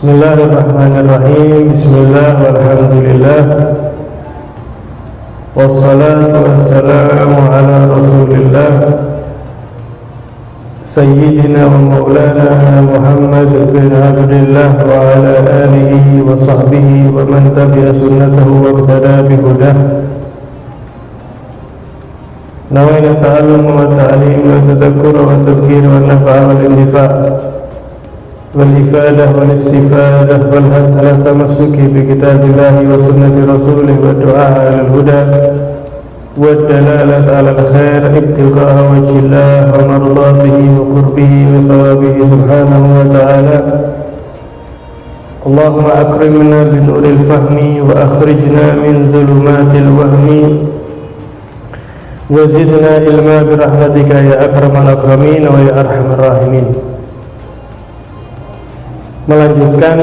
Bismillahirrahmanirrahim. Bismillah walhamdulillah. Wassalatu wassalamu ala rasulillah Sayyidina wa maulana Muhammad bin Abdullah wa ala alihi wa sahbihi wa man tabi'a sunnatahu wa iqtada bihudah. Nawaitu ta'allum wa ta'lim wa tadhakkur wa tadhkir wa nafa'a wal intifa' والإفادة والاستفادة والحث على التمسك بكتاب الله وسنة رسوله والدعاء على الهدى والدلالة على الخير ابتغاء وجه الله ومرضاته وقربه وثوابه سبحانه وتعالى. اللهم أكرمنا بنور الفهم وأخرجنا من ظلمات الوهم وزدنا علما برحمتك يا أكرم الأكرمين ويا أرحم الراحمين. Melanjutkan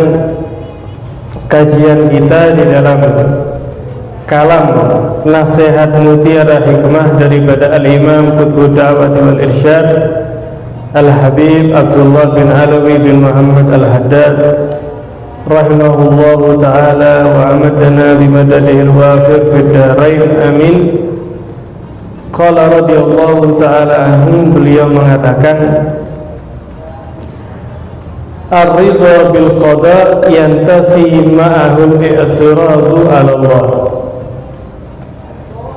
kajian kita di dalam kalam nasihat mutiara hikmah daripada Al-Imam Qutbud Da'wati wal Irsyad Al-Habib Abdullah bin Alawi bin Muhammad Al-Haddad rahimahullahu ta'ala wa amadana bimadadihi al-wafir fid darain amin. Qala radiyallahu ta'ala anhu, beliau mengatakan, ar-ridha bil qada yantafi ma'ahu al-i'tiradu 'ala Allah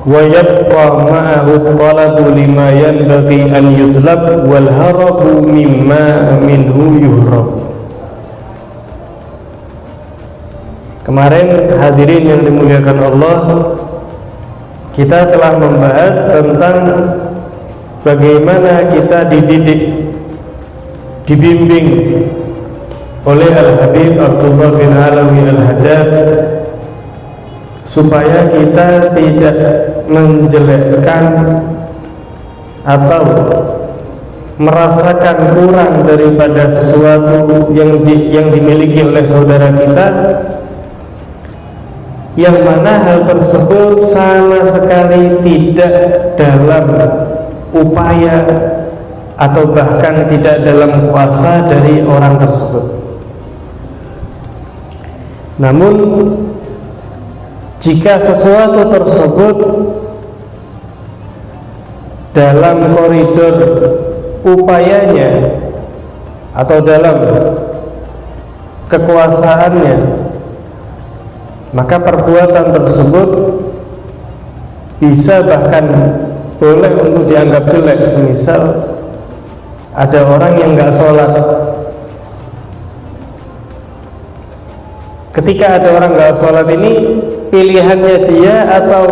wa yabqa ma'ahu talabu lima yanbaghi an yutlab wal harabu mimma minhu yuhrab. Kemarin hadirin yang dimuliakan Allah, kita telah membahas tentang bagaimana kita dididik, dibimbing oleh Al-Habib Abdullah bin Alawi Al-Haddad supaya kita tidak menjelekkan atau merasakan kurang daripada sesuatu yang dimiliki oleh saudara kita, yang mana hal tersebut sama sekali tidak dalam upaya atau bahkan tidak dalam kuasa dari orang tersebut. Namun jika sesuatu tersebut dalam koridor upayanya atau dalam kekuasaannya, maka perbuatan tersebut bisa bahkan boleh untuk dianggap jelek. Semisal ada orang yang nggak sholat. Ketika ada orang nggak sholat ini, pilihannya dia atau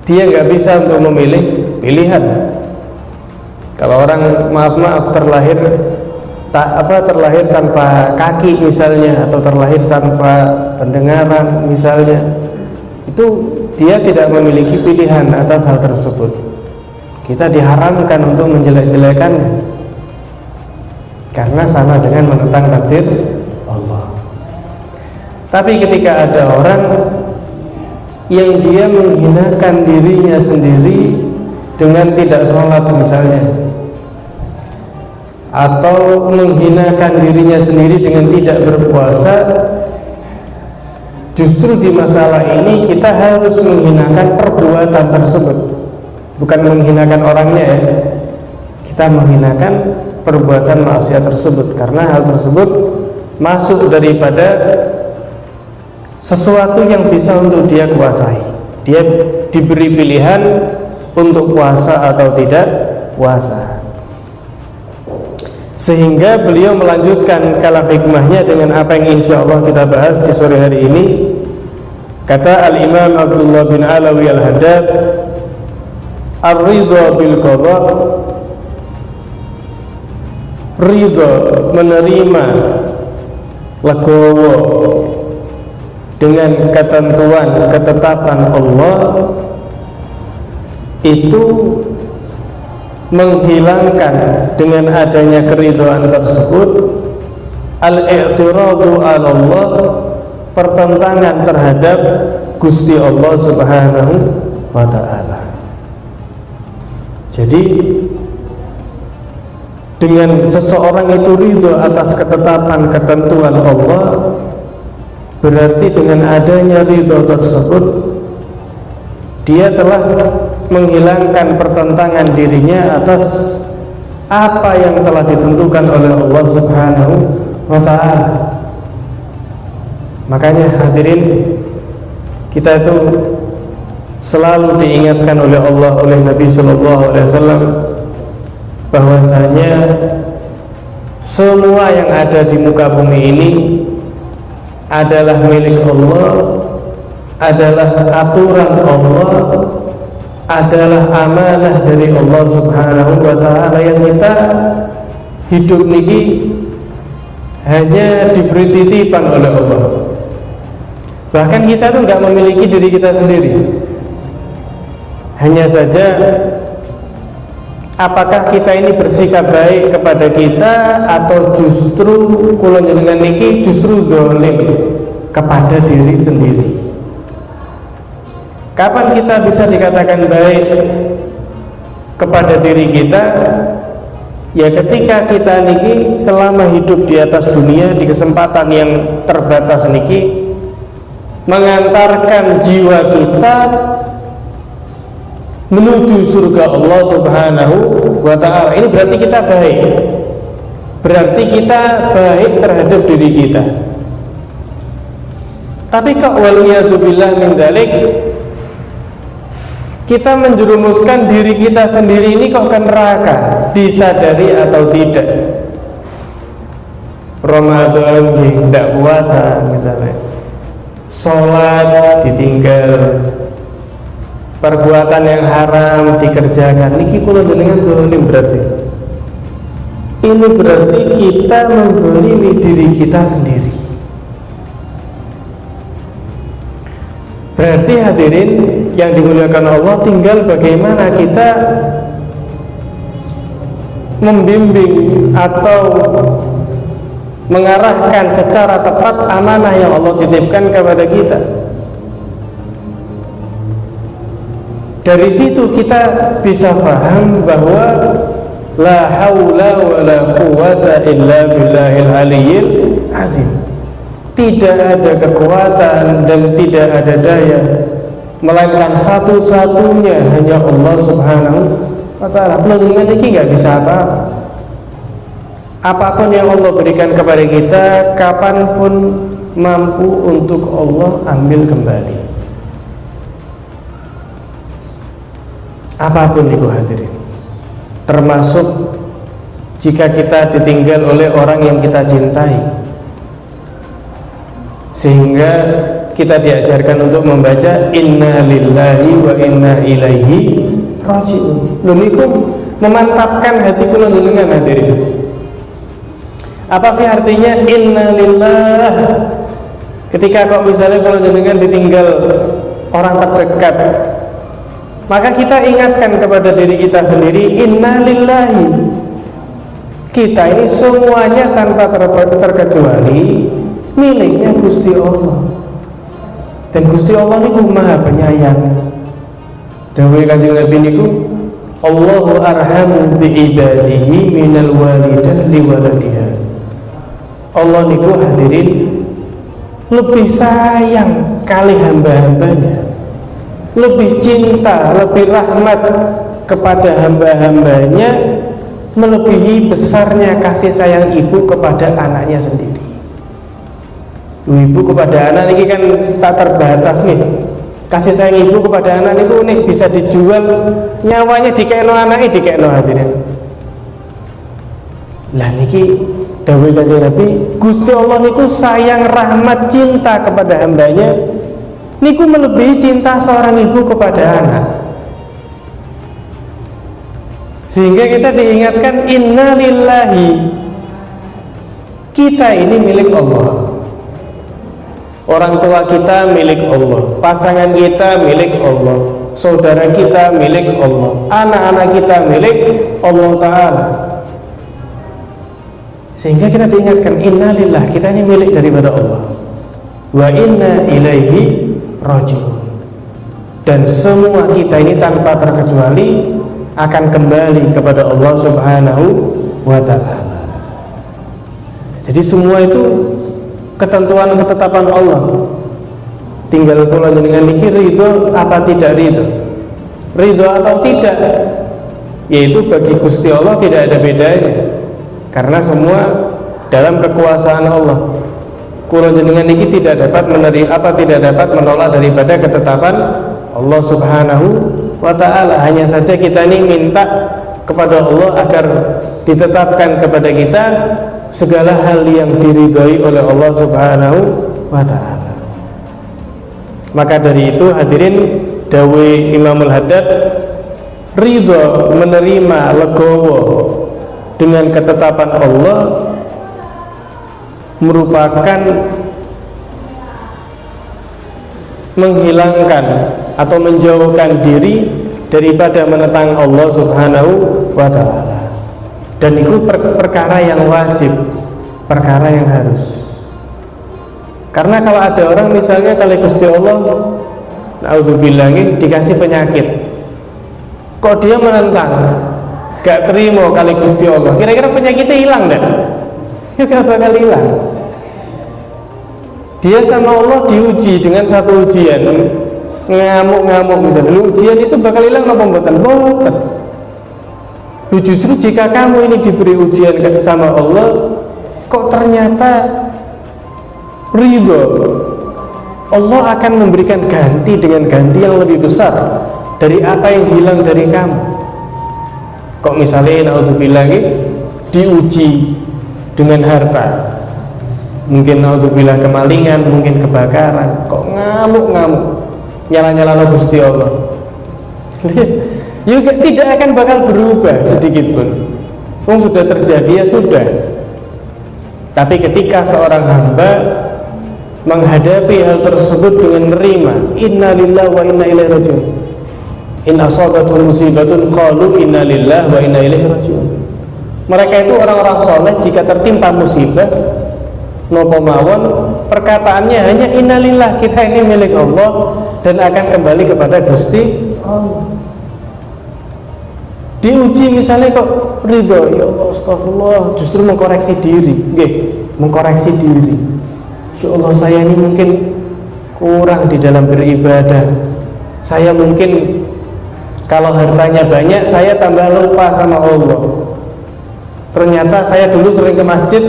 dia nggak bisa untuk memilih pilihan. Kalau orang maaf terlahir tanpa kaki misalnya, atau terlahir tanpa pendengaran misalnya, itu dia tidak memiliki pilihan atas hal tersebut. Kita diharamkan untuk menjelek-jelekannya karena sama dengan menentang takdir Allah. Tapi ketika ada orang yang dia menghinakan dirinya sendiri dengan tidak sholat misalnya, atau menghinakan dirinya sendiri dengan tidak berpuasa, justru di masalah ini kita harus menghinakan perbuatan tersebut, bukan menghinakan orangnya ya. Kita menghinakan perbuatan maksiat tersebut, karena hal tersebut masuk daripada sesuatu yang bisa untuk dia kuasai. Dia diberi pilihan untuk puasa atau tidak puasa. Sehingga beliau melanjutkan kalam hikmahnya dengan apa yang insya Allah kita bahas di sore hari ini. Kata Al-Imam Abdullah bin Alawi Al-Haddad, ar-ridha bil qada, ridha menerima, legowo dengan ketentuan ketetapan Allah, itu menghilangkan dengan adanya keridhaan tersebut al-i'tiradu 'ala Allah, pertentangan terhadap Gusti Allah Subhanahu wa ta'ala. Jadi dengan seseorang itu ridho atas ketetapan ketentuan Allah, berarti dengan adanya ridho tersebut dia telah menghilangkan pertentangan dirinya atas apa yang telah ditentukan oleh Allah Subhanahu wa ta'ala. Makanya hadirin, kita itu selalu diingatkan oleh Allah, oleh Nabi Sallallahu Alaihi Wasallam, bahwasanya semua yang ada di muka bumi ini adalah milik Allah, adalah aturan Allah, adalah amanah dari Allah Subhanahu wa ta'ala, yang kita hidup niki hanya diberi titipan oleh Allah. Bahkan kita tuh nggak memiliki diri kita sendiri. Hanya saja apakah kita ini bersikap baik kepada kita, atau justru kula njenengan niki justru zalim kepada diri sendiri. Kapan kita bisa dikatakan baik kepada diri kita? Ya ketika kita niki selama hidup di atas dunia, di kesempatan yang terbatas niki, mengantarkan jiwa kita menuju surga Allah Subhanahu wa ta'ala. Ini berarti kita baik, berarti kita baik terhadap diri kita. Tapi kok waliyadzubillah min dzalik, kita menjerumuskan diri kita sendiri ini kok ke neraka, disadari atau tidak. Ramadan tidak puasa misalnya, sholat ditinggal, perbuatan yang haram dikerjakan, niki kula jenengan zalim berarti. Ini berarti kita menzalimi diri kita sendiri. Berarti hadirin yang dimuliakan Allah, tinggal bagaimana kita membimbing atau mengarahkan secara tepat amanah yang Allah titipkan kepada kita. Dari situ kita bisa paham bahwa la haula wa la quwata illa billahil aliyyil azim. Tidak ada kekuatan dan tidak ada daya melainkan satu-satunya hanya Allah Subhanahu wa ta'ala. Pelindungan ini nggak bisa apa-apa. Apapun yang Allah berikan kepada kita, kapanpun mampu untuk Allah ambil kembali. Apapun itu hadirin, termasuk jika kita ditinggal oleh orang yang kita cintai, sehingga kita diajarkan untuk membaca inna lillahi wa inna ilaihi raji'un. Niku memantapkan hati kula jenengan hadirin. Apa sih artinya inna lillah? Ketika kok misalnya kula jenengan ditinggal orang terdekat, maka kita ingatkan kepada diri kita sendiri, inna lillahi. Kita ini semuanya tanpa terkecuali miliknya Gusti Allah. Dan Gusti Allah niku Maha Penyayang. Dawuh Kanjeng Nabi niku, Allahu arhamu bi ibadihi minal walidah li waladiha. Allah niku hadirin lebih sayang kali hamba-hambanya, lebih cinta, lebih rahmat kepada hamba-hambanya, melebihi besarnya kasih sayang ibu kepada anaknya sendiri. Ibu kepada anak ini kan tak terbatas nih. Kasih sayang ibu kepada anak itu nih bisa dijual, nyawanya dikekno anaknya dikekno hadirin. Lah niki dawuh Kanjeng Nabi, Gusti Allah niku sayang, rahmat, cinta kepada hambanya niku melebihi cinta seorang ibu kepada anak. Sehingga kita diingatkan inna lillahi, kita ini milik Allah. Orang tua kita milik Allah, pasangan kita milik Allah, saudara kita milik Allah, anak-anak kita milik Allah Ta'ala. Sehingga kita diingatkan innalillah, kita ini milik daripada Allah, wa inna ilaihi raji'un. Dan semua kita ini tanpa terkecuali akan kembali kepada Allah Subhanahu wa ta'ala. Jadi semua itu ketentuan ketetapan Allah. Tinggal kula jenengan niki ridho apa tidak ridho. Ridho atau tidak, yaitu bagi Gusti Allah tidak ada bedanya. Karena semua dalam kekuasaan Allah. Kula jenengan niki tidak dapat tidak dapat menolak daripada ketetapan Allah Subhanahu wa ta'ala. Hanya saja kita ini minta kepada Allah agar ditetapkan kepada kita segala hal yang diridhoi oleh Allah Subhanahu wa ta'ala. Maka dari itu hadirin, dawe Imamul Haddad, ridho menerima legowo dengan ketetapan Allah merupakan menghilangkan atau menjauhkan diri daripada menentang Allah Subhanahu wa ta'ala. Dan itu perkara yang wajib, perkara yang harus. Karena kalau ada orang misalnya kalau Gusti Allah naudzubillah dikasih penyakit, kok dia menentang, gak terima kali Gusti Allah, kira-kira penyakitnya hilang enggak? Ya gak bakal hilang. Dia sama Allah diuji dengan satu ujian, ngamuk-ngamuk misalnya. Ujian itu bakal hilang apa mboten? Mboten. Justru jika kamu ini diberi ujian sama Allah, kok ternyata ridho, Allah akan memberikan ganti dengan ganti yang lebih besar dari apa yang hilang dari kamu. Kok misalnya naudzubillah diuji dengan harta, mungkin naudzubillah kemalingan, mungkin kebakaran, kok ngamuk-ngamuk nyala-nyala Gusti Allah. Juga tidak akan bakal berubah sedikit pun. Sudah terjadi ya sudah. Tapi ketika seorang hamba menghadapi hal tersebut dengan menerima, inna lillahi wa inna ilaihi rajiun. In asabatum musibatun qalu inna lillahi wa inna ilaihi rajiun. Mereka itu orang-orang soleh, jika tertimpa musibah nopo mawon, perkataannya hanya innalillah, kita ini milik Allah dan akan kembali kepada Gusti Allah. Diuji misalnya kok ridho, ya Allah astagfirullah, justru mengkoreksi diri, mengkoreksi diri. Ya Allah, saya ini mungkin kurang di dalam beribadah. Saya mungkin kalau hartanya banyak, saya tambah lupa sama Allah. Ternyata saya dulu sering ke masjid,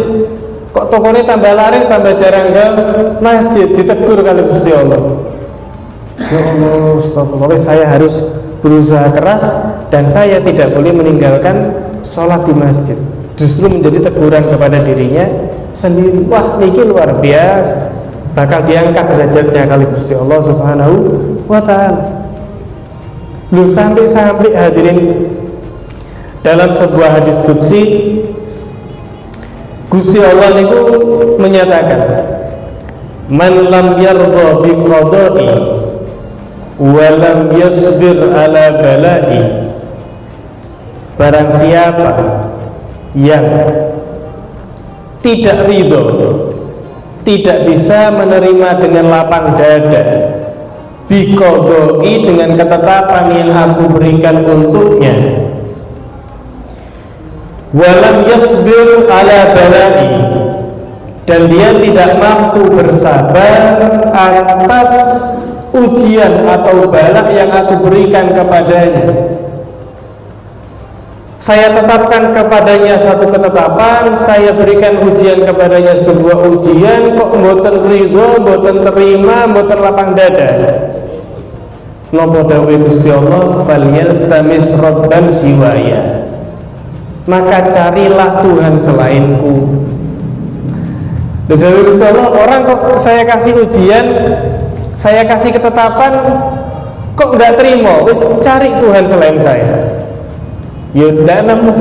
kok tokonya tambah laris, tambah jarang ke masjid, ditegur kali Gusti Allah. Ya Allah astagfirullah, saya harus berusaha keras dan saya tidak boleh meninggalkan sholat di masjid. Justru menjadi teguran kepada dirinya sendiri. Wah, ini luar biasa, bakal diangkat derajatnya kali Gusti Allah Subhanahu wa ta'ala. Lu sampai hadirin, dalam sebuah hadis qudsi Gusti Allah niku menyatakan, man lam yardha bi qada'i walam yasbir ala bala'i, barang siapa yang tidak ridho, tidak bisa menerima dengan lapang dada, biqadai, dengan ketetapan yang aku berikan untuknya, walam yasbir ala bala'i, dan dia tidak mampu bersabar atas ujian atau bala yang aku berikan kepadanya. Saya tetapkan kepadanya satu ketetapan, saya berikan ujian kepadanya sebuah ujian, kok mboten ridho, mboten terima, mboten lapang dada. Napa dawuh Gusti Allah, falyaltamis rabban siwaya, maka carilah Tuhan selainku. Dawuh Gusti Allah, orang kok saya kasih ujian, saya kasih ketetapan, kok nggak terima, wis cari Tuhan selain saya. Yudhanam,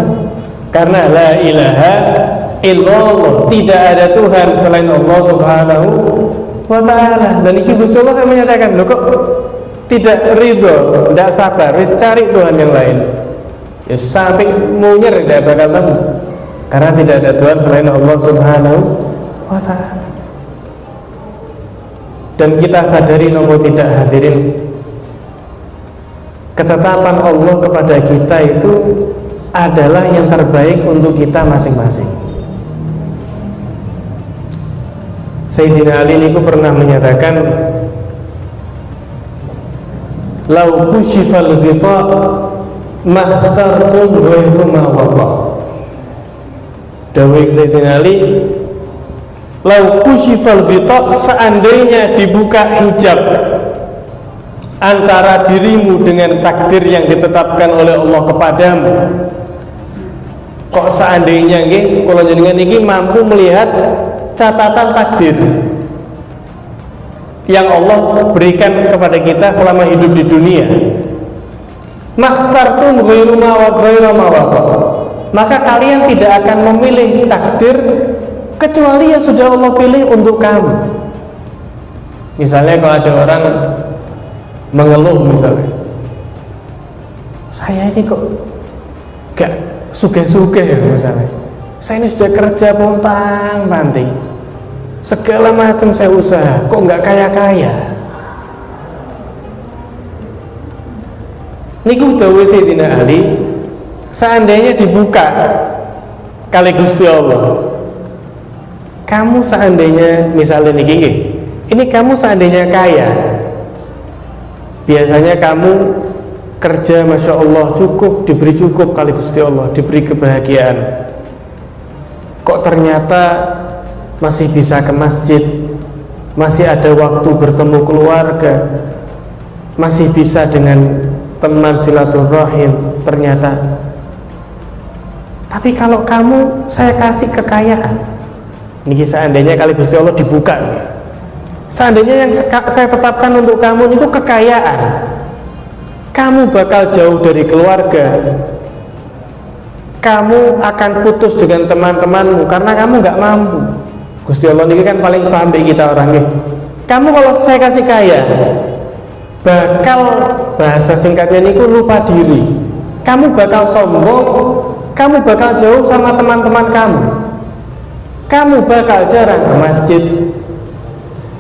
karena la ilaha illallah, tidak ada Tuhan selain Allah Subhanahu wa ta'ala. Dan iki Gusti Allah kan menyatakan, loh kok tidak ridho, tidak sabar, wis cari Tuhan yang lain. Ya sampai munyer tidak bakal tahu, karena tidak ada Tuhan selain Allah Subhanahu wa ta'ala. Dan kita sadari nopo tidak hadirin, ketetapan Allah kepada kita itu adalah yang terbaik untuk kita masing-masing. Sayyidina Ali niku pernah menyatakan, "Lau kushifal ghita makhtartum ghairu ma waqa." Dawuh Sayyidina Ali, "Lau kushifal ghita," seandainya dibuka hijab antara dirimu dengan takdir yang ditetapkan oleh Allah kepadamu. Kok seandainya nggih kula jenengan iki mampu melihat catatan takdir yang Allah berikan kepada kita selama hidup di dunia, makhtartum ghairu ma waqa, maka kalian tidak akan memilih takdir kecuali yang sudah Allah pilih untuk kamu. Misalnya kalau ada orang mengeluh, misalnya, saya ini kok gak sugih-sugih ya, misalnya, saya ini sudah kerja pontang-panting, segala macam saya usaha, kok nggak kaya-kaya. Niku dawuh Sayyidina Ali, seandainya dibuka kali Gusti Allah, kamu seandainya misalnya niki nggih, ini kamu seandainya kaya, biasanya kamu kerja Masya Allah cukup, diberi cukup kali Gusti Allah, diberi kebahagiaan, kok ternyata masih bisa ke masjid, masih ada waktu bertemu keluarga, masih bisa dengan teman silaturahim ternyata. Tapi kalau kamu saya kasih kekayaan, ini seandainya kali Gusti Allah dibuka, seandainya yang saya tetapkan untuk kamu itu kekayaan, kamu bakal jauh dari keluarga, kamu akan putus dengan teman-temanmu karena kamu nggak mampu. Gusti Allah ini kan paling paham kita orang ini. Kamu kalau saya kasih kaya, bakal bahasa singkatnya ini lupa diri. Kamu bakal sombong, kamu bakal jauh sama teman-teman kamu, kamu bakal jarang ke masjid.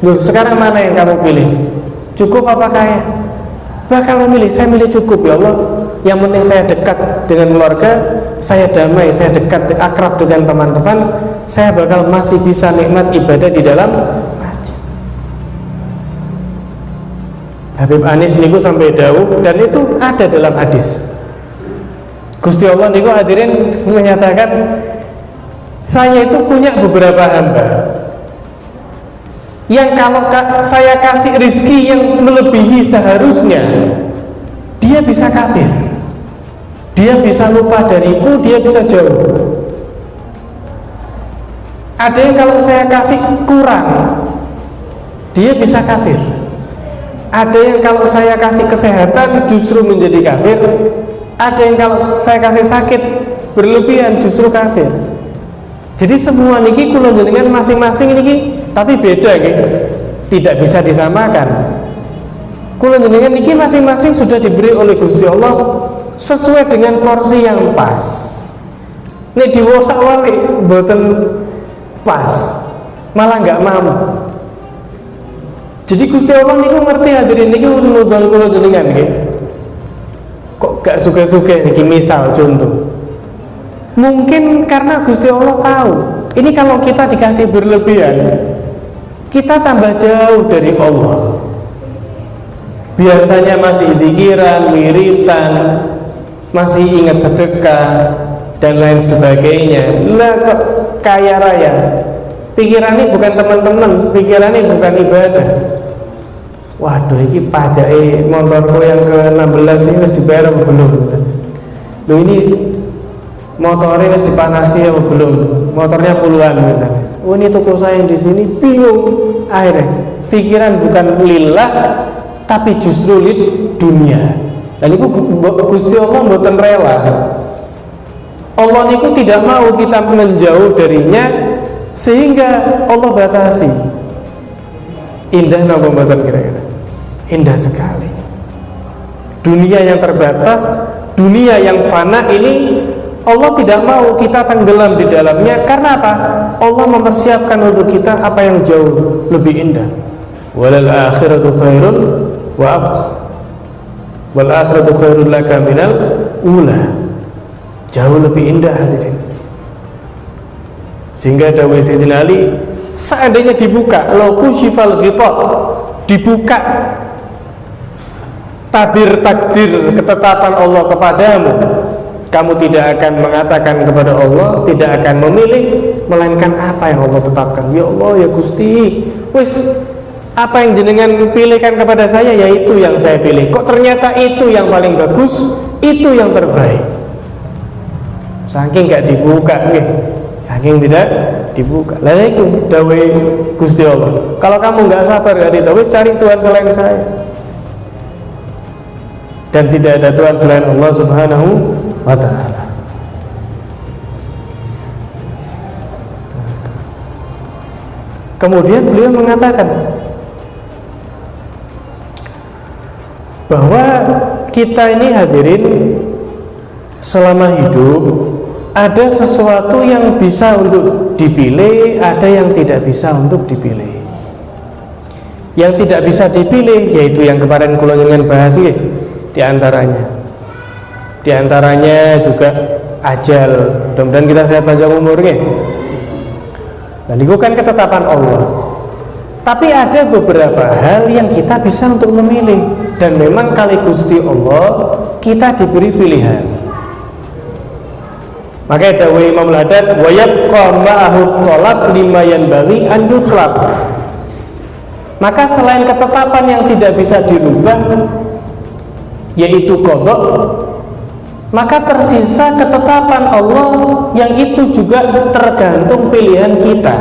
Loh, sekarang mana yang kamu pilih? Cukup apa kaya? Bakal memilih, saya milih cukup ya Allah. Yang penting saya dekat dengan keluarga, saya damai, saya dekat, akrab dengan teman-teman, saya bakal masih bisa nikmat ibadah di dalam masjid. Habib Anis niku sampai dawuh, dan itu ada dalam hadis. Gusti Allah niku hadirin menyatakan, saya itu punya beberapa hamba yang kalau saya kasih rizki yang melebihi seharusnya, dia bisa kafir, dia bisa lupa dariku, dia bisa jauh. Ada yang kalau saya kasih kurang, dia bisa kafir. Ada yang kalau saya kasih kesehatan justru menjadi kafir. Ada yang kalau saya kasih sakit berlebihan justru kafir. Jadi semua niki kula jenengan masing-masing niki tapi beda nggih. Tidak bisa disamakan. Kula jenengan niki masing-masing sudah diberi oleh Gusti Allah sesuai dengan porsi yang pas. Nek diwolak-walik mboten pas, malah nggak mampu. Jadi Gusti Allah niku ngerti hadirin niki usul-usul kula jenengan nggih. Kok gak suka-suka niki misal contoh. Mungkin karena Gusti Allah tahu ini kalau kita dikasih berlebihan, kita tambah jauh dari Allah. Biasanya masih zikiran, wiritan, masih ingat sedekah dan lain sebagainya. Lah kok kaya raya, pikirannya bukan teman-teman, pikirannya bukan ibadah. Waduh, ini pajak motorku yang ke-16 ini harus dibayar apa belum? Loh, ini motornya harus dipanasi apa belum? Motornya puluhan misalnya. Oh, ini toko saya di sini, bingung. Akhirnya pikiran bukan lillah, tapi justru lid dunia. Dan itu Gusti Allah mboten rela. Allah niku tidak mau kita menjauh darinya, sehingga Allah batasi. Indah napa mboten kira-kira? Indah sekali. Dunia yang terbatas, dunia yang fana ini Allah tidak mau kita tenggelam di dalamnya. Karena apa? Allah mempersiapkan untuk kita apa yang jauh lebih indah. Walal akhiratu khairun wa abqa. Wal akhiratu khairul laka minal ula. jauh lebih indah hadirin. Sehingga dawuh Sayyidina Ali, seandainya dibuka, law kushifal ghita, dibuka tabir takdir ketetapan Allah kepadamu, kamu tidak akan mengatakan kepada Allah, tidak akan memilih, melainkan apa yang Allah tetapkan. Ya Allah, ya Gusti, wis apa yang jenengan pilihkan kepada saya, yaitu yang saya pilih. Kok ternyata itu yang paling bagus, itu yang terbaik. Saking gak dibuka, saking tidak dibuka. Lalu itu dawai Gusti Allah. Kalau kamu nggak sabar, gak ditahu, cari Tuhan selain saya. Dan tidak ada Tuhan selain Allah Subhanahu wa ta'ala. Kemudian beliau mengatakan bahwa kita ini hadirin selama hidup ada sesuatu yang bisa untuk dipilih, ada yang tidak bisa untuk dipilih. Yang tidak bisa dipilih yaitu yang kemarin kula njenengan bahas iki, di antaranya juga ajal. Mudah-mudahan kita sehat panjang umur nggih. Dan itu kan ketetapan Allah. Tapi ada beberapa hal yang kita bisa untuk memilih, dan memang kali Gusti Allah kita diberi pilihan. Maka dawuh Imam Haddad, wa yabqa ma'ahu talab lima yanbaghi an yutlab. Maka selain ketetapan yang tidak bisa dirubah yaitu qada, maka tersisa ketetapan Allah yang itu juga tergantung pilihan kita.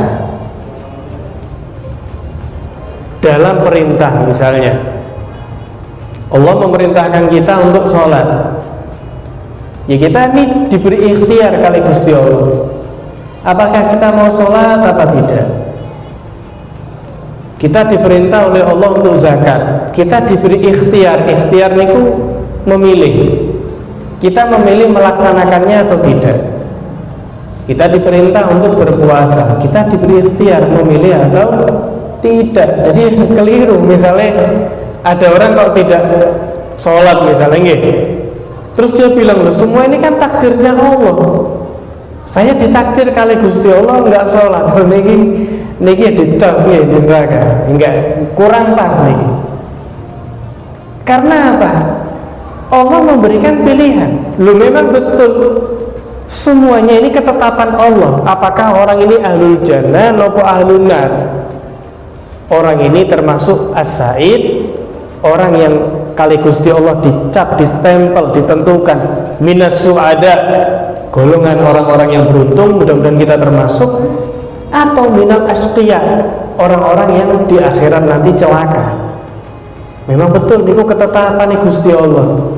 Dalam perintah misalnya, Allah memerintahkan kita untuk sholat, ya kita ini diberi ikhtiar kali Gusti Allah, apakah kita mau sholat apa tidak. Kita diperintah oleh Allah untuk zakat, kita diberi ikhtiar. Ikhtiar itu memilih, kita memilih melaksanakannya atau tidak. Kita diperintah untuk berpuasa, kita diberi ikhtiar memilih atau tidak. Jadi keliru. Misalnya ada orang kalau tidak sholat misalnya, terus dia bilang, loh semua ini kan takdirnya Allah, saya ditakdir kali Gusti Allah nggak sholat, niki ditas di neraka, enggak, kurang pas niki. Karena apa? Allah memberikan pilihan. Lu memang betul semuanya ini ketetapan Allah. Apakah orang ini ahlul jannah atau ahlun nar? Orang ini termasuk as-sa'id, orang yang kali Gusti Allah dicap, distempel, ditentukan minas su'ada, golongan orang-orang yang beruntung, mudah-mudahan kita termasuk, atau minal asqiya, orang-orang yang di akhirat nanti celaka. Memang betul itu ketetapan Gusti Allah.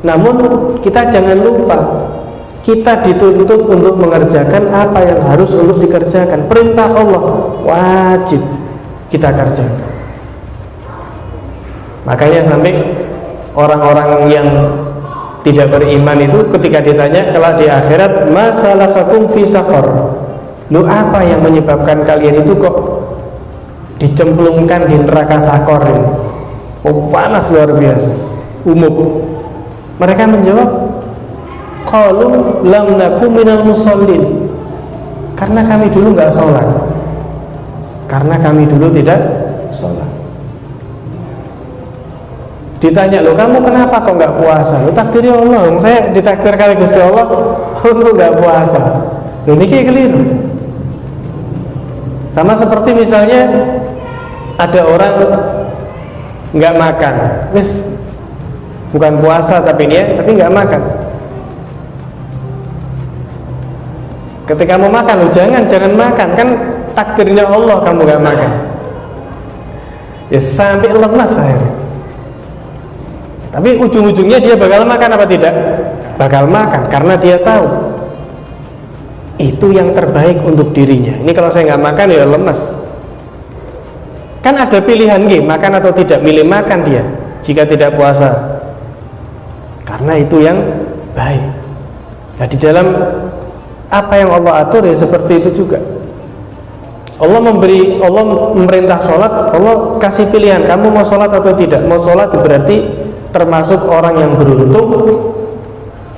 Namun kita jangan lupa, kita dituntut untuk mengerjakan apa yang harus untuk dikerjakan. Perintah Allah wajib kita kerjakan. Makanya sampai orang-orang yang tidak beriman itu ketika ditanya kelak di akhirat, masalakakum fi saqar, lu apa yang menyebabkan kalian itu kok dicemplungkan di neraka sakor ini? Oh, panas luar biasa, umum. Mereka menjawab, qalu lam nakum minal musallin, karena kami dulu nggak sholat, karena kami dulu tidak sholat. Ditanya, loh kamu kenapa kok nggak puasa? Loh takdirnya Allah, saya ditakdir kali Gusti Allah untuk nggak puasa. Loh ini kayak keliru. Sama seperti misalnya ada orang nggak makan, wis bukan puasa tapi nggak makan. Ketika mau makan, loh jangan makan, kan takdirnya Allah kamu nggak makan. Ya sampai lemas akhirnya. Tapi ujung-ujungnya dia bakal makan apa tidak? Bakal makan, karena dia tahu itu yang terbaik untuk dirinya. Ini kalau saya nggak makan ya lemas. Kan ada pilihan makan atau tidak, milih makan dia jika tidak puasa, karena itu yang baik. Nah di dalam apa yang Allah atur ya seperti itu juga. Allah memerintah sholat, Allah kasih pilihan, kamu mau sholat atau tidak. Mau sholat berarti termasuk orang yang beruntung,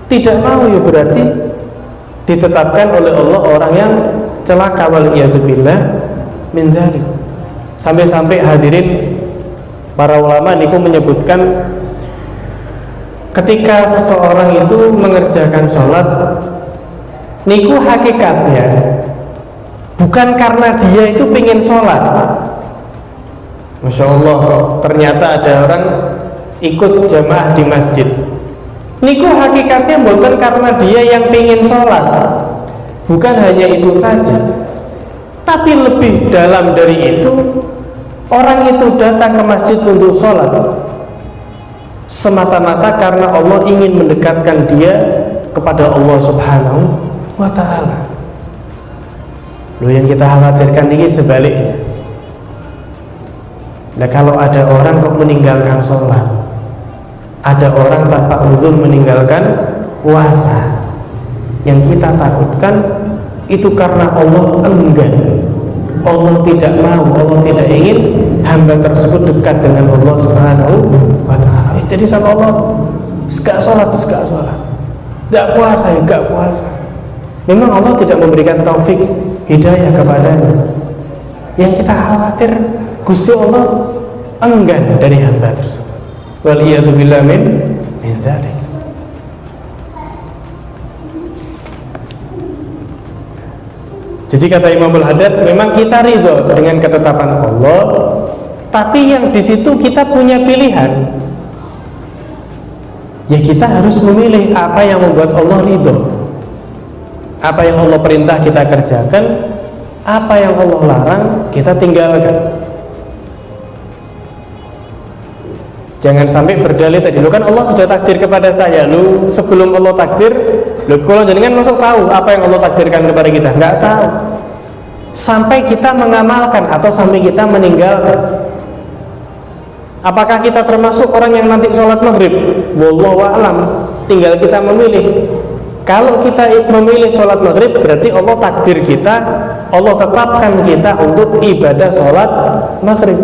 tidak mau ya berarti ditetapkan oleh Allah orang yang celaka, waliyadzubillah min dzalik. Sampai-sampai hadirin para ulama niku menyebutkan ketika seseorang itu mengerjakan sholat niku hakikatnya bukan karena dia itu pengen sholat. Masya Allah, ternyata ada orang ikut jamaah di masjid niku hakikatnya bukan karena dia yang pengen sholat. Bukan hanya itu saja, tapi lebih dalam dari itu, orang itu datang ke masjid untuk sholat semata-mata karena Allah ingin mendekatkan dia kepada Allah Subhanahu wa ta'ala. Loh, yang kita khawatirkan ini sebaliknya. Nah, kalau ada orang kok meninggalkan sholat, ada orang tanpa uzur meninggalkan puasa, yang kita takutkan itu karena Allah enggan, Allah tidak mau, Allah tidak ingin hamba tersebut dekat dengan Allah Subhanahu wa ta'ala. Jadi sama Allah gak sholat, gak puasa, gak puasa. Memang Allah tidak memberikan taufik hidayah kepadanya. Yang kita khawatir Gusti Allah enggan dari hamba tersebut. Waliyadzubillah min dzalik. Jadi kata Imamul Haddad, memang kita ridho dengan ketetapan Allah, tapi yang di situ kita punya pilihan. Ya, kita harus memilih apa yang membuat Allah ridho, apa yang Allah perintah kita kerjakan, apa yang Allah larang kita tinggalkan. Jangan sampai berdalih tadi, lu kan Allah sudah takdir kepada saya, lu sebelum Allah takdir, lu kalau jenengan masuk tahu apa yang Allah takdirkan kepada kita? Nggak tahu. Sampai kita mengamalkan atau sampai kita meninggalkan. Apakah kita termasuk orang yang nanti sholat maghrib? Wallahu a'lam. Tinggal kita memilih. Kalau kita memilih sholat maghrib, berarti Allah takdir kita, Allah tetapkan kita untuk ibadah sholat maghrib.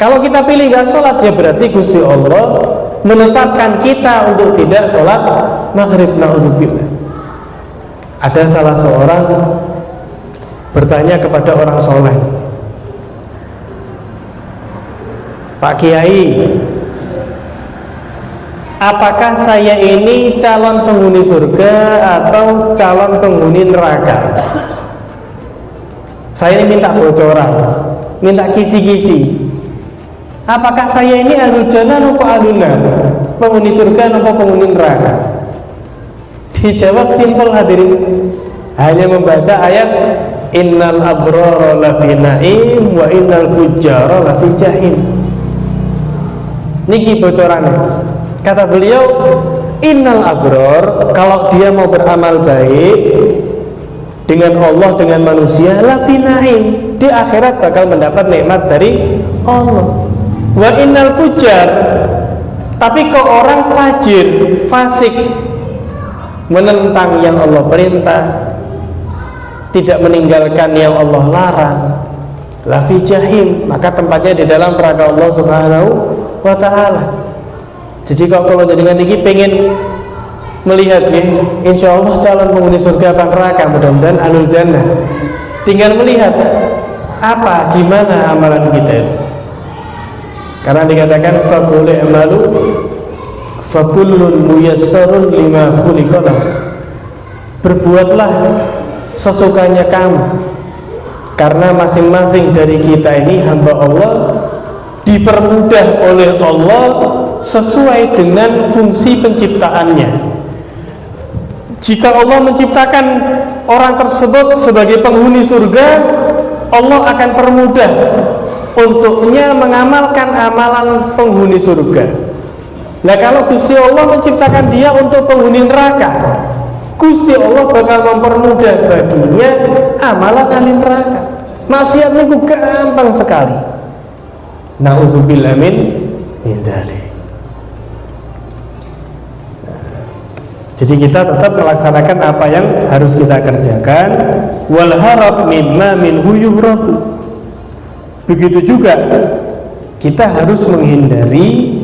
Kalau kita pilih gak sholat, ya berarti Gusti Allah menetapkan kita untuk tidak sholat maghrib. Na'udzubillah. Ada salah seorang bertanya kepada orang soleh, Pak Kiai, apakah saya ini calon penghuni surga atau calon penghuni neraka? Saya ini minta bocoran, minta kisi-kisi. Apakah saya ini ahlul jannah atau ahlul nar, penghuni surga atau penghuni neraka? Dijawab simpel hadirin, hanya membaca ayat innal abrara lafi na'im wa innal fujjara lafi jahim. Niki bocorannya. Kata beliau, innal abror, kalau dia mau beramal baik dengan Allah, dengan manusia, lafi na'im, di akhirat bakal mendapat nikmat dari Allah. Wa innal fujjar, tapi kok orang fajir, fasik, menentang yang Allah perintah, tidak meninggalkan yang Allah larang, lafi jahim, maka tempatnya di dalam neraka Allah Subhanahu wa ta'ala. Jadi kalau dengan ini pengen melihat ya, insya Allah calon penghuni surga apa neraka, mudah-mudahan ahlul jannah. Tinggal melihat apa, gimana amalan kita itu. Karena dikatakan faqul i'malu fakullun muyassarun lima khuliqa lahu. Berbuatlah sesukanya kamu, karena masing-masing dari kita ini hamba Allah dipermudah oleh Allah sesuai dengan fungsi penciptaannya. Jika Allah menciptakan orang tersebut sebagai penghuni surga, Allah akan permudah untuknya mengamalkan amalan penghuni surga. Nah, kalau Gusti Allah menciptakan dia untuk penghuni neraka, Gusti Allah bakal mempermudah baginya amalan ahli neraka. Maksiat itu gampang sekali. Na'udzubillah min dzalik. Jadi kita tetap melaksanakan apa yang harus kita kerjakan. Wal harab mimma minhu yuhrabu. Begitu juga kita harus menghindari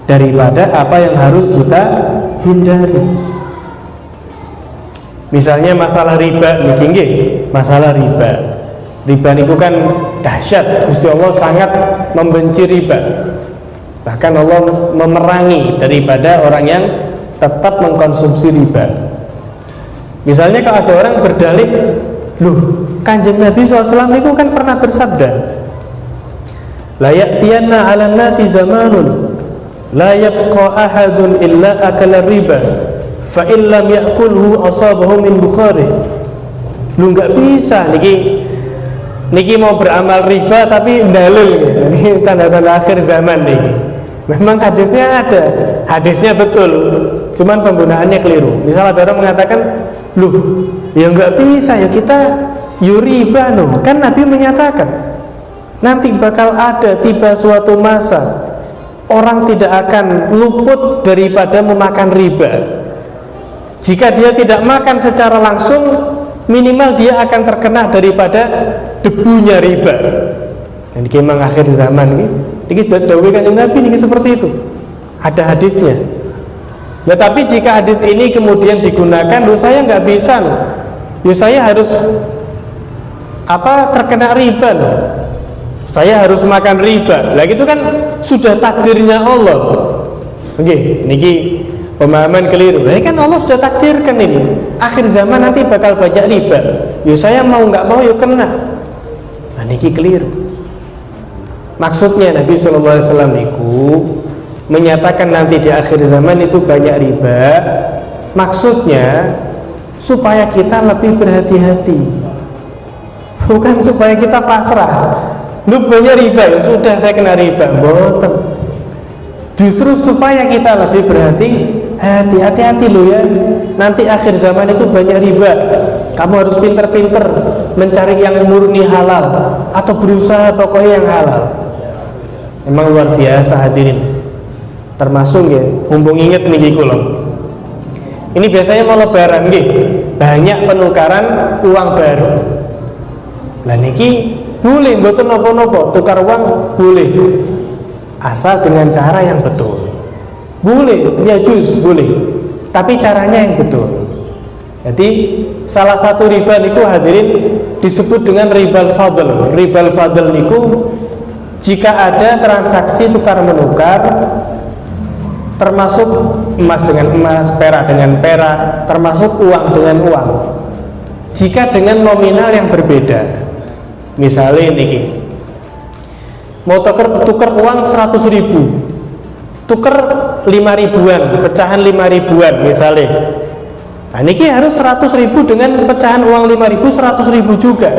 daripada apa yang harus kita hindari. Misalnya masalah riba niki nggih, masalah riba. Riba niku kan dahsyat. Gusti Allah sangat membenci riba. Bahkan Allah memerangi daripada orang yang tetap mengkonsumsi riba. Misalnya kalau ada orang berdalih, loh, Kanjeng Nabi SAW itu kan pernah bersabda, la ya'tiyanna 'alan nasi zamanun la yabqa ahadun illa akala riba fa in lam ya'kulhu asabahu min bukhari. Lu nggak bisa niki mau beramal riba tapi dalil. Ini tanda-tanda akhir zaman niki. Memang hadisnya ada, hadisnya betul, cuman penggunaannya keliru. Misal ada orang mengatakan, loh, ya nggak bisa ya kita riba no. Kan Nabi menyatakan nanti bakal ada tiba suatu masa orang tidak akan luput daripada memakan riba. Jika dia tidak makan secara langsung, minimal dia akan terkena daripada debunya riba. Dan ini memang akhir zaman ini dawuh Kanjeng Nabi ini seperti itu. Ada hadisnya. Nah, tapi jika hadis ini kemudian digunakan, loh saya nggak bisa loh. Ya saya harus terkena riba loh. Saya harus makan riba. Lah itu kan sudah takdirnya Allah. Oke, niki pemahaman keliru. Ini kan Allah sudah takdirkan ini. Akhir zaman nanti bakal banyak riba. Ya saya mau nggak mau ya kena. Nah niki keliru. Maksudnya Nabi SAW itu menyatakan nanti di akhir zaman itu banyak riba. Maksudnya supaya kita lebih berhati-hati, bukan supaya kita pasrah. Lu banyak riba ya sudah saya kena riba, boten. Justru supaya kita lebih hati-hati lo ya. Nanti akhir zaman itu banyak riba. Kamu harus pinter-pinter mencari yang murni halal atau berusaha pokoknya yang halal. Emang luar biasa hadirin. Termasuk ya, mumpung inget nih kula. Ini biasanya mau lebaran nggih, banyak penukaran uang baru. Lah niki boleh mboten napa-napa, tukar uang boleh. Asal dengan cara yang betul. Boleh, ya juz boleh. Tapi caranya yang betul. Jadi salah satu riba niku hadirin disebut dengan ribal fadl. Ribal fadl niku jika ada transaksi tukar menukar, termasuk emas dengan emas, perak dengan perak, termasuk uang dengan uang. Jika dengan nominal yang berbeda, misalnya niki mau tukar uang 100.000, tukar 5.000-an, pecahan 5.000-an misalnya. Nah niki harus 100.000 dengan pecahan uang 5.000, 100.000 juga.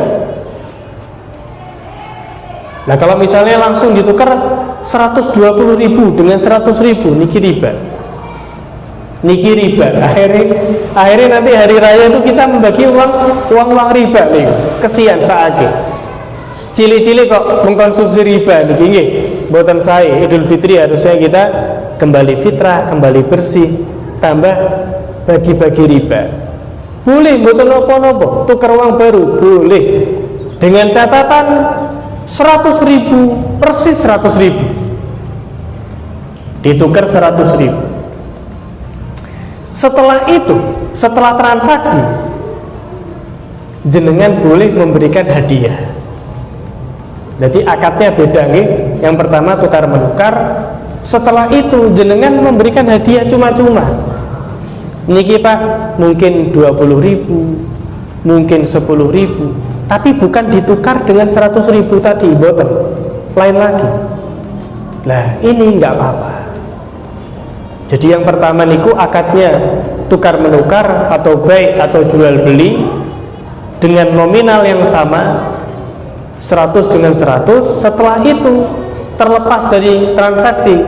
Nah kalau misalnya langsung ditukar 120.000 dengan 100.000, niki riba. Niki riba. Akhirnya nanti hari raya itu kita membagi uang riba nih. Kesian saatnya. Cili-cili kok mengkonsumsi riba niki nggih. Mboten sae. Idul Fitri harusnya kita kembali fitrah, kembali bersih, tambah bagi-bagi riba. Boleh mboten napa-napa, tukar uang baru boleh. Dengan catatan 100.000, persis 100.000 ditukar 100.000. Setelah itu, setelah transaksi, jenengan boleh memberikan hadiah. Jadi akadnya beda nih. Yang pertama tukar menukar, setelah itu jenengan memberikan hadiah cuma-cuma. Niki Pak, mungkin 20.000, mungkin 10.000. Tapi bukan ditukar dengan 100.000 tadi, boten, lain lagi. Lah ini nggak apa-apa. Jadi yang pertama niku akadnya tukar menukar atau baik atau jual beli dengan nominal yang sama, 100 dengan 100. Setelah itu terlepas dari transaksi,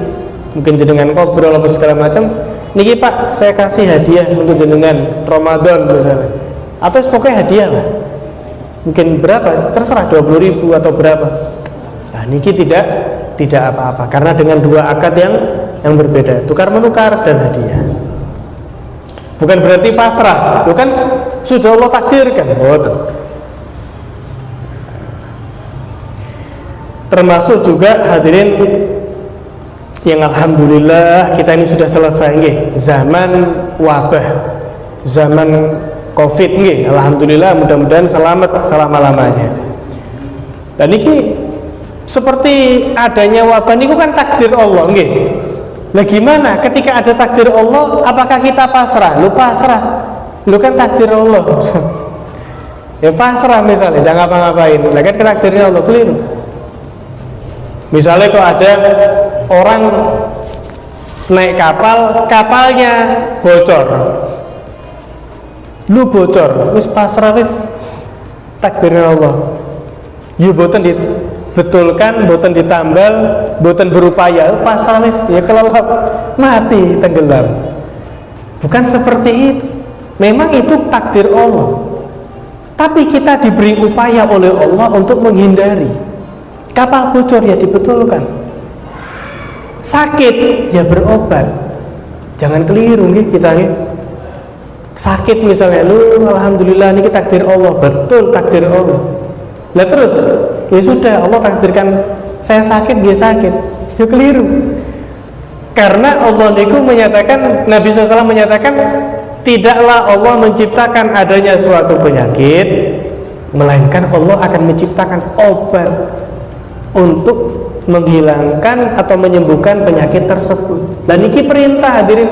mungkin jenengan ngobrol apa segala macam, niki Pak saya kasih hadiah untuk jenengan Ramadan misalnya, atau pokoknya hadiah lah. Mungkin berapa, terserah 20.000 atau berapa. Nah niki tidak apa-apa, karena dengan dua akad yang berbeda, tukar menukar dan hadiah. Bukan berarti pasrah, bukan sudah Allah takdirkan. Termasuk juga hadirin yang alhamdulillah kita ini sudah selesai nggih, zaman wabah, zaman Covid nggih, alhamdulillah mudah-mudahan selamat selama-lamanya. Dan ini seperti adanya wabah niku kan takdir Allah nggih. Lah gimana ketika ada takdir Allah, apakah kita pasrah? Lu pasrah. Lu kan takdir Allah. Ya pasrah misalnya, jangan ngapa-ngapain. Lah kan takdirnya Allah, keliru. Misalnya kalau ada orang naik kapal, kapalnya bocor. Lu bocor, wis pasrah wis takdirnya Allah. Ya boten dibetulkan, boten ditambal, boten berupaya, pasrah wis ya kelelep mati tenggelam. Bukan seperti itu. Memang itu takdir Allah. Tapi kita diberi upaya oleh Allah untuk menghindari. Kapal bocor ya dibetulkan. Sakit ya berobat. Jangan keliru nih kita nih. Sakit misalnya, lu alhamdulillah ini takdir Allah, betul takdir Allah. Nah terus ya sudah, Allah takdirkan saya sakit, dia sakit, ya keliru. Karena Allah niku menyatakan, Nabi SAW menyatakan, tidaklah Allah menciptakan adanya suatu penyakit, melainkan Allah akan menciptakan obat untuk menghilangkan atau menyembuhkan penyakit tersebut. Dan ini perintah, hadirin,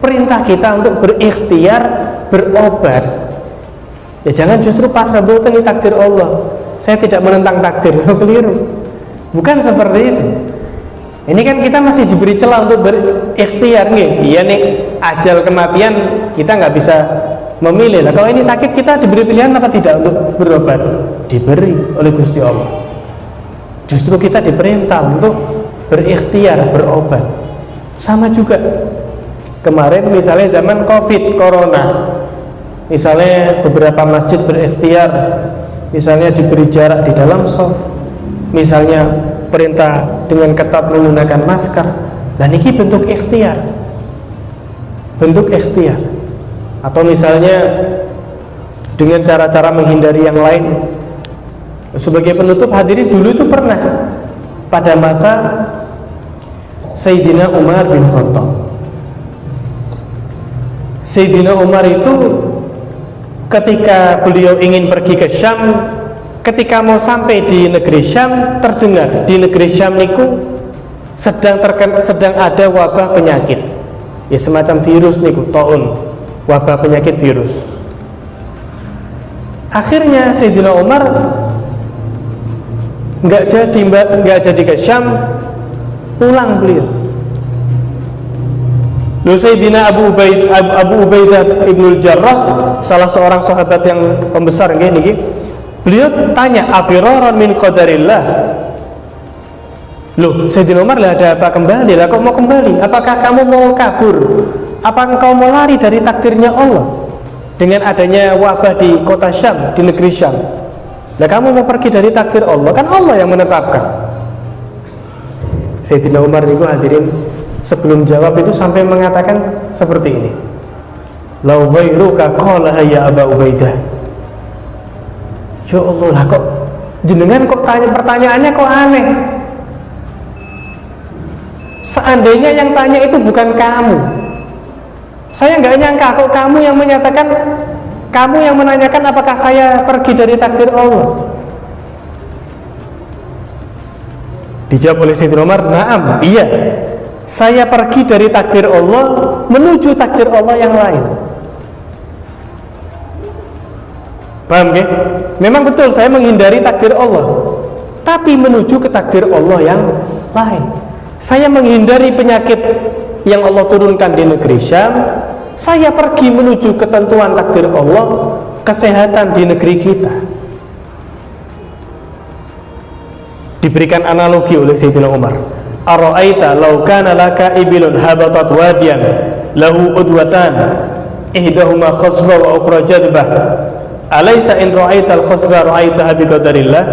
perintah kita untuk berikhtiar berobat. Ya jangan justru pasrah, boten ini takdir Allah, saya tidak menentang takdir, keliru. Bukan seperti itu. Ini kan kita masih diberi celah untuk berikhtiar nih. Iya nih, ajal kematian kita nggak bisa memilih. Nah kalau ini sakit kita diberi pilihan apa tidak untuk berobat? Diberi oleh Gusti Allah. Justru kita diperintah untuk berikhtiar berobat. Sama juga kemarin misalnya zaman Covid, Corona, misalnya beberapa masjid berikhtiar, misalnya diberi jarak di dalam shaf, misalnya perintah dengan ketat menggunakan masker. Dan ini bentuk ikhtiar, bentuk ikhtiar. Atau misalnya dengan cara-cara menghindari yang lain. Sebagai penutup, hadirin, dulu itu pernah pada masa Sayyidina Umar bin Khattab. Sayyidina Umar itu ketika beliau ingin pergi ke Syam, ketika mau sampai di negeri Syam, terdengar di negeri Syam niku sedang ada wabah penyakit, ya semacam virus niku, taun, wabah penyakit virus. Akhirnya Sayyidina Umar nggak jadi ke Syam, pulang beliau. Lalu Sayyidina Abu Ubaidah Ibnul Jarrah, salah seorang sahabat yang pembesar gini, beliau tanya, afiraran min qadarillah. Loh, Sayyidina Umar, lah ada apa kembali? Lah kok mau kembali? Apakah kamu mau kabur? Apa engkau mau lari dari takdirnya Allah dengan adanya wabah di kota Syam, di negeri Syam? Lah kamu mau pergi dari takdir Allah? Kan Allah yang menetapkan. Sayyidina Umar itu, hadirin, sebelum jawab itu sampai mengatakan seperti ini, lau ghairuka qala ya Aba Ubaidah. Ya Allah, lah kok jenengan kok tanya pertanyaannya kok aneh. Seandainya yang tanya itu bukan kamu, saya nggak nyangka kok kamu yang menyatakan, kamu yang menanyakan apakah saya pergi dari takdir Allah. Dijawab oleh Sayyidina Umar, na'am, iya, saya pergi dari takdir Allah menuju takdir Allah yang lain. Paham ya? Memang betul saya menghindari takdir Allah, tapi menuju ke takdir Allah yang lain. Saya menghindari penyakit yang Allah turunkan di negeri Syam, saya pergi menuju ketentuan takdir Allah, kesehatan di negeri kita. Diberikan analogi oleh Sayyidina Umar, ara'aita law kana laka ibilun habatat wadiyan lahu udwatan ihdahuma khasba wa ukhra jadbah alaysa in ra'aita al-khasba ra'aitaha biqadarillah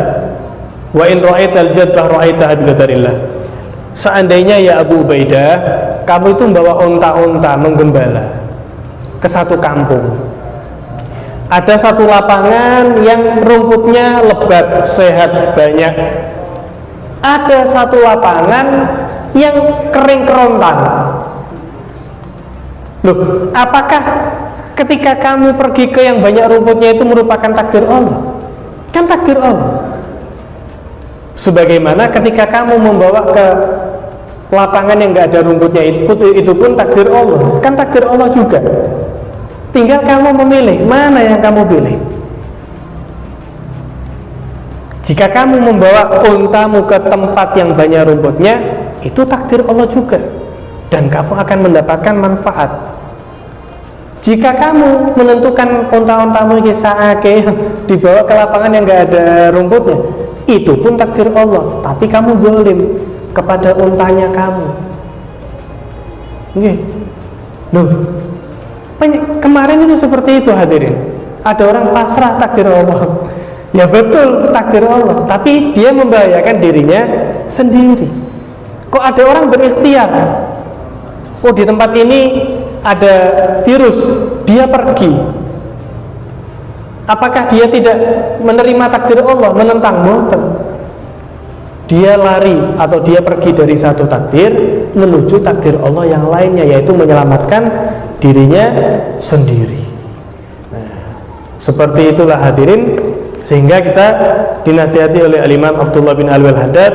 wa in ra'aita al-jadbah ra'aitaha biqadarillah. Seandainya ya Abu Ubaidah, kamu itu membawa unta-unta menggembala ke satu kampung, ada satu lapangan yang rumputnya lebat, sehat, banyak. Ada satu lapangan yang kering kerontang. Loh, apakah ketika kamu pergi ke yang banyak rumputnya itu merupakan takdir Allah? Kan takdir Allah. Sebagaimana ketika kamu membawa ke lapangan yang nggak ada rumputnya itu pun takdir Allah. Kan takdir Allah juga. Tinggal kamu memilih mana yang kamu pilih. Jika kamu membawa untamu ke tempat yang banyak rumputnya, itu takdir Allah juga, dan kamu akan mendapatkan manfaat. Jika kamu menentukan unta-untamu kisahake dibawa ke lapangan yang nggak ada rumputnya, itu pun takdir Allah, tapi kamu zalim kepada untanya kamu. Nggih. Loh, kemarin itu seperti itu hadirin. Ada orang pasrah takdir Allah. Ya betul takdir Allah, tapi dia membahayakan dirinya sendiri. Kok ada orang berikhtiar? Oh, di tempat ini ada virus, dia pergi. Apakah dia tidak menerima takdir Allah, menentang? Dia lari atau dia pergi dari satu takdir menuju takdir Allah yang lainnya, yaitu menyelamatkan dirinya sendiri. Nah, seperti itulah hadirin, sehingga kita dinasihati oleh Al-Imam Abdullah bin Alwi Al-Haddad,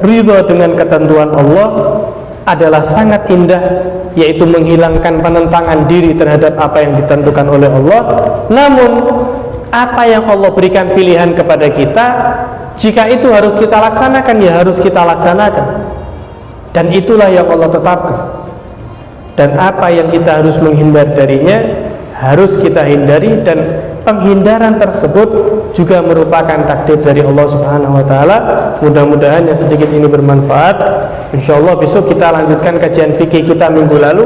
ridha dengan ketentuan Allah adalah sangat indah, yaitu menghilangkan penentangan diri terhadap apa yang ditentukan oleh Allah. Namun apa yang Allah berikan pilihan kepada kita, jika itu harus kita laksanakan, ya harus kita laksanakan, dan itulah yang Allah tetapkan. Dan apa yang kita harus menghindar darinya, harus kita hindari, dan penghindaran tersebut juga merupakan takdir dari Allah Subhanahu wa taala. Mudah-mudahan yang sedikit ini bermanfaat. Insyaallah besok kita lanjutkan kajian fikih kita minggu lalu.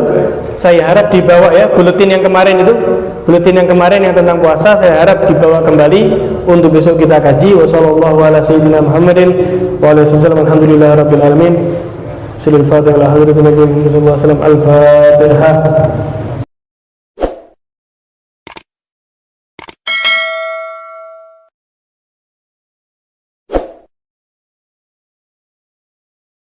Saya harap dibawa ya buletin yang kemarin itu, buletin yang kemarin yang tentang puasa, saya harap dibawa kembali untuk besok kita kaji. Wassallallahu ala sayyidina Muhammadin wa ala alihi wasallam. Alhamdulillahirabbil alamin. Sallallahu alaihi wa sallam. Al-Fatihah.